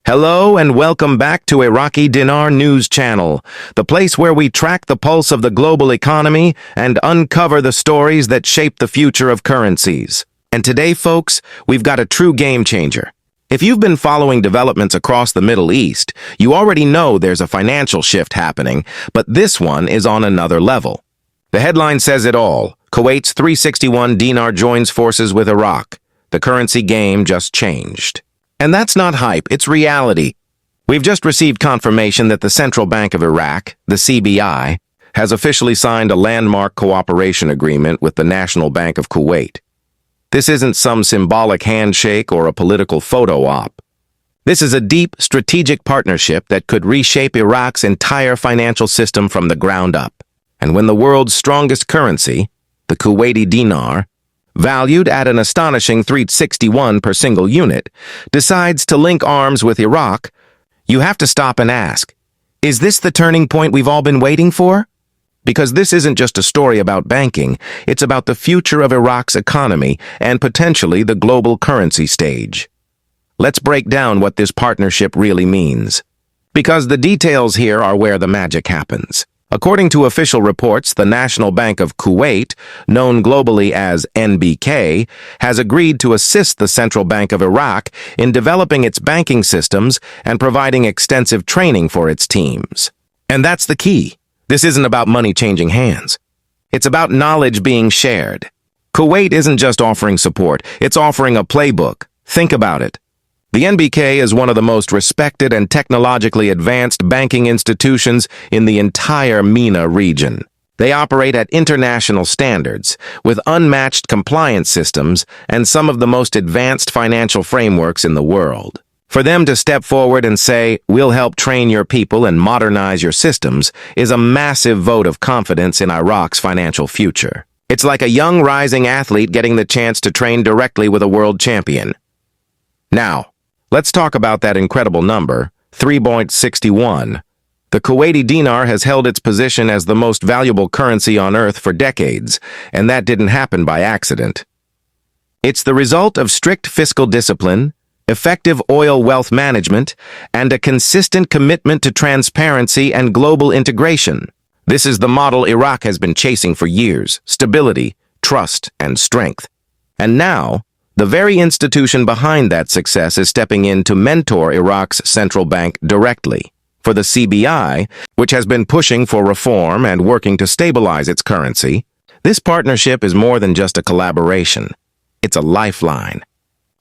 Hello and welcome back to Iraqi Dinar News Channel, the place where we track the pulse of the global economy and uncover the stories that shape the future of currencies. And today, folks, we've got a true game changer. If you've been following developments across the Middle East, you already know there's a financial shift happening, but this one is on another level. The headline says it all. Kuwait's 3.61 dinar joins forces with Iraq. The currency game just changed. And that's not hype, it's reality. We've just received confirmation that the Central Bank of Iraq, the CBI, has officially signed a landmark cooperation agreement with the National Bank of Kuwait. This isn't some symbolic handshake or a political photo op. This is a deep, strategic partnership that could reshape Iraq's entire financial system from the ground up. And when the world's strongest currency, the Kuwaiti dinar, valued at an astonishing 3.61 per single unit, decides to link arms with Iraq, you have to stop and ask, is this the turning point we've all been waiting for? Because this isn't just a story about banking, it's about the future of Iraq's economy and potentially the global currency stage. Let's break down what this partnership really means. Because the details here are where the magic happens. According to official reports, the National Bank of Kuwait, known globally as NBK, has agreed to assist the Central Bank of Iraq in developing its banking systems and providing extensive training for its teams. And that's the key. This isn't about money changing hands. It's about knowledge being shared. Kuwait isn't just offering support, it's offering a playbook. Think about it. The NBK is one of the most respected and technologically advanced banking institutions in the entire MENA region. They operate at international standards, with unmatched compliance systems and some of the most advanced financial frameworks in the world. For them to step forward and say, "We'll help train your people and modernize your systems," is a massive vote of confidence in Iraq's financial future. It's like a young rising athlete getting the chance to train directly with a world champion. Now, let's talk about that incredible number, 3.61. The Kuwaiti dinar has held its position as the most valuable currency on earth for decades, and that didn't happen by accident. It's the result of strict fiscal discipline, effective oil wealth management, and a consistent commitment to transparency and global integration. This is the model Iraq has been chasing for years: stability, trust, and strength. And now, the very institution behind that success is stepping in to mentor Iraq's central bank directly. For the CBI, which has been pushing for reform and working to stabilize its currency, this partnership is more than just a collaboration. It's a lifeline.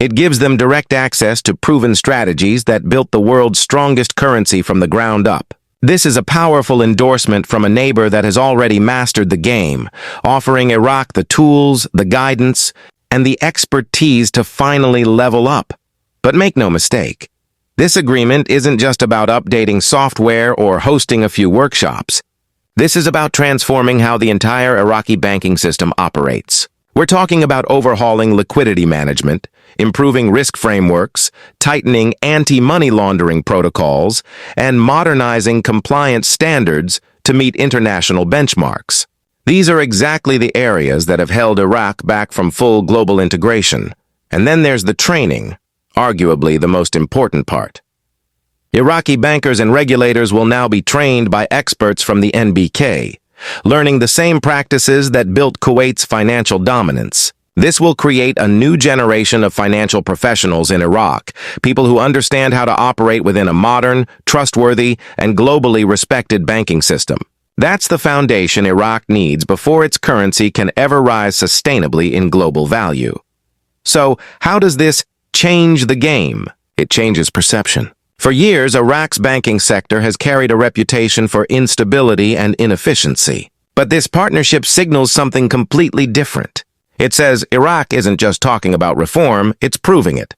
It gives them direct access to proven strategies that built the world's strongest currency from the ground up. This is a powerful endorsement from a neighbor that has already mastered the game, offering Iraq the tools, the guidance, and the expertise to finally level up. But make no mistake, this agreement isn't just about updating software or hosting a few workshops. This is about transforming how the entire Iraqi banking system operates. We're talking about overhauling liquidity management, improving risk frameworks, tightening anti-money laundering protocols, and modernizing compliance standards to meet international benchmarks. These are exactly the areas that have held Iraq back from full global integration. And then there's the training, arguably the most important part. Iraqi bankers and regulators will now be trained by experts from the NBK, learning the same practices that built Kuwait's financial dominance. This will create a new generation of financial professionals in Iraq, people who understand how to operate within a modern, trustworthy, and globally respected banking system. That's the foundation Iraq needs before its currency can ever rise sustainably in global value. So, how does this change the game? It changes perception. For years, Iraq's banking sector has carried a reputation for instability and inefficiency. But this partnership signals something completely different. It says Iraq isn't just talking about reform, it's proving it.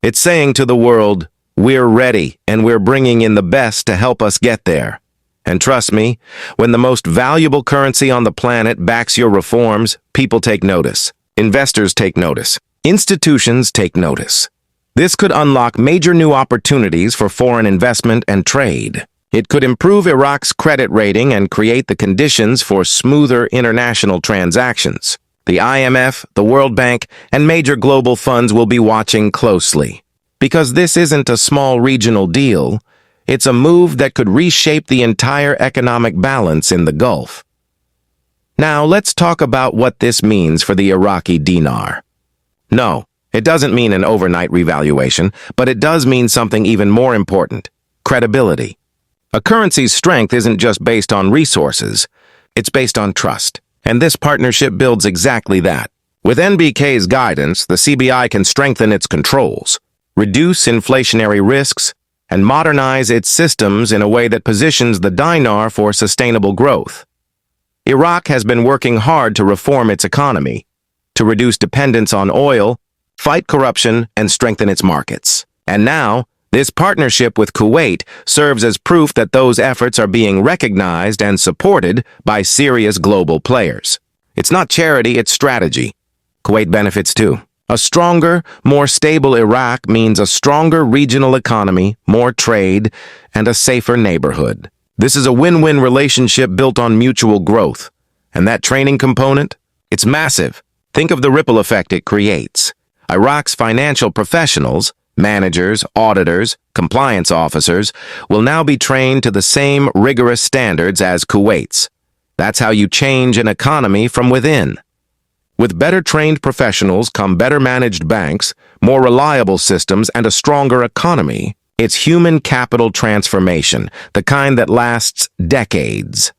It's saying to the world, we're ready and we're bringing in the best to help us get there. And trust me, when the most valuable currency on the planet backs your reforms, people take notice. Investors take notice. Institutions take notice. This could unlock major new opportunities for foreign investment and trade. It could improve Iraq's credit rating and create the conditions for smoother international transactions. The IMF, the World Bank, and major global funds will be watching closely. Because this isn't a small regional deal, it's a move that could reshape the entire economic balance in the Gulf. Now, let's talk about what this means for the Iraqi dinar. No, it doesn't mean an overnight revaluation, but it does mean something even more important: credibility. A currency's strength isn't just based on resources, it's based on trust. And this partnership builds exactly that. With NBK's guidance, the CBI can strengthen its controls, reduce inflationary risks, and modernize its systems in a way that positions the dinar for sustainable growth. Iraq has been working hard to reform its economy, to reduce dependence on oil, fight corruption, and strengthen its markets. And now, this partnership with Kuwait serves as proof that those efforts are being recognized and supported by serious global players. It's not charity, it's strategy. Kuwait benefits too. A stronger, more stable Iraq means a stronger regional economy, more trade, and a safer neighborhood. This is a win-win relationship built on mutual growth. And that training component? It's massive. Think of the ripple effect it creates. Iraq's financial professionals, managers, auditors, compliance officers, will now be trained to the same rigorous standards as Kuwait's. That's how you change an economy from within. With better trained professionals come better managed banks, more reliable systems, and a stronger economy. It's human capital transformation, the kind that lasts decades.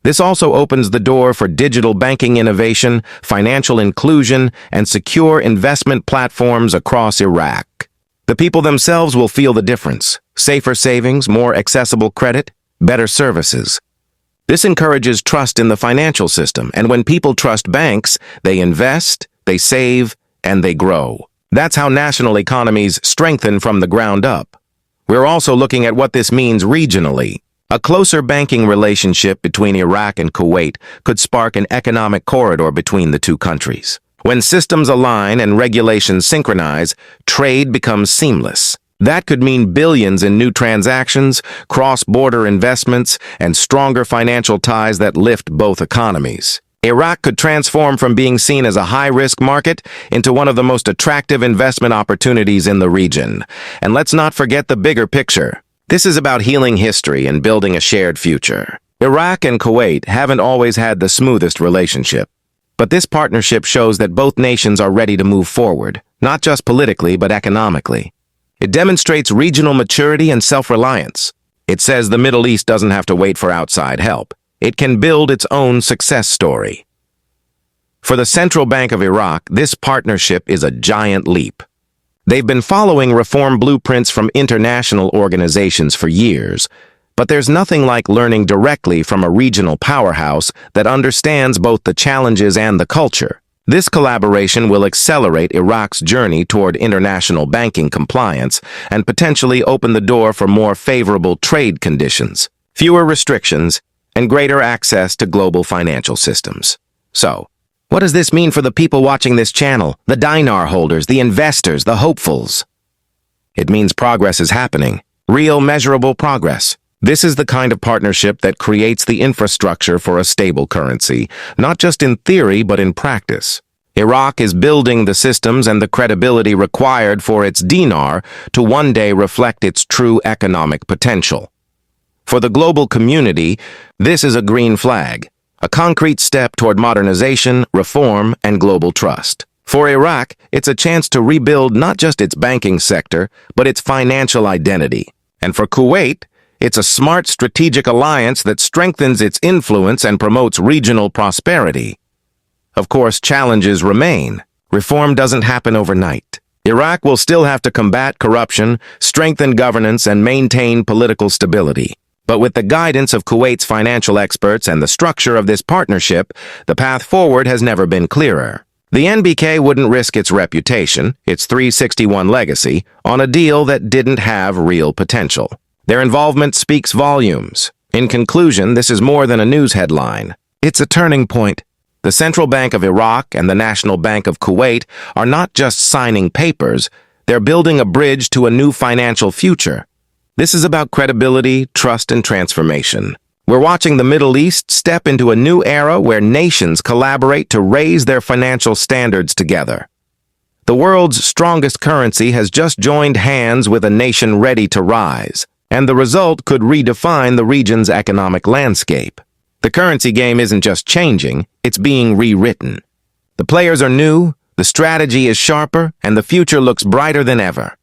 This also opens the door for digital banking innovation, financial inclusion, and secure investment platforms across Iraq. The people themselves will feel the difference: safer savings, more accessible credit, better services. This encourages trust in the financial system, and when people trust banks, they invest, they save, and they grow. That's how national economies strengthen from the ground up. We're also looking at what this means regionally. A closer banking relationship between Iraq and Kuwait could spark an economic corridor between the two countries. When systems align and regulations synchronize, trade becomes seamless. That could mean billions in new transactions, cross-border investments, and stronger financial ties that lift both economies. Iraq could transform from being seen as a high-risk market into one of the most attractive investment opportunities in the region. And let's not forget the bigger picture. This is about healing history and building a shared future. Iraq and Kuwait haven't always had the smoothest relationship. But this partnership shows that both nations are ready to move forward, not just politically, but economically. It demonstrates regional maturity and self-reliance. It says the Middle East doesn't have to wait for outside help. It can build its own success story. For the Central Bank of Iraq, this partnership is a giant leap. They've been following reform blueprints from international organizations for years, but there's nothing like learning directly from a regional powerhouse that understands both the challenges and the culture. This collaboration will accelerate Iraq's journey toward international banking compliance and potentially open the door for more favorable trade conditions, fewer restrictions, and greater access to global financial systems. So, what does this mean for the people watching this channel, the dinar holders, the investors, the hopefuls? It means progress is happening, real measurable progress. This is the kind of partnership that creates the infrastructure for a stable currency, not just in theory but in practice. Iraq is building the systems and the credibility required for its dinar to one day reflect its true economic potential. For the global community, this is a green flag, a concrete step toward modernization, reform, and global trust. For Iraq, it's a chance to rebuild not just its banking sector, but its financial identity. And for Kuwait, it's a smart strategic alliance that strengthens its influence and promotes regional prosperity. Of course, challenges remain. Reform doesn't happen overnight. Iraq will still have to combat corruption, strengthen governance, and maintain political stability. But with the guidance of Kuwait's financial experts and the structure of this partnership, the path forward has never been clearer. The NBK wouldn't risk its reputation, its 3.61 legacy, on a deal that didn't have real potential. Their involvement speaks volumes. In conclusion, this is more than a news headline. It's a turning point. The Central Bank of Iraq and the National Bank of Kuwait are not just signing papers, they're building a bridge to a new financial future. This is about credibility, trust, and transformation. We're watching the Middle East step into a new era where nations collaborate to raise their financial standards together. The world's strongest currency has just joined hands with a nation ready to rise, and the result could redefine the region's economic landscape. The currency game isn't just changing, it's being rewritten. The players are new, the strategy is sharper, and the future looks brighter than ever.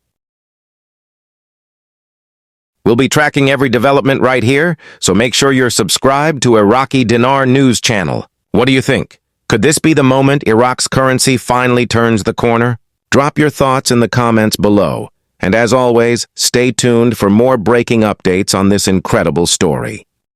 We'll be tracking every development right here, so make sure you're subscribed to Iraqi Dinar News Channel. What do you think? Could this be the moment Iraq's currency finally turns the corner? Drop your thoughts in the comments below. And as always, stay tuned for more breaking updates on this incredible story.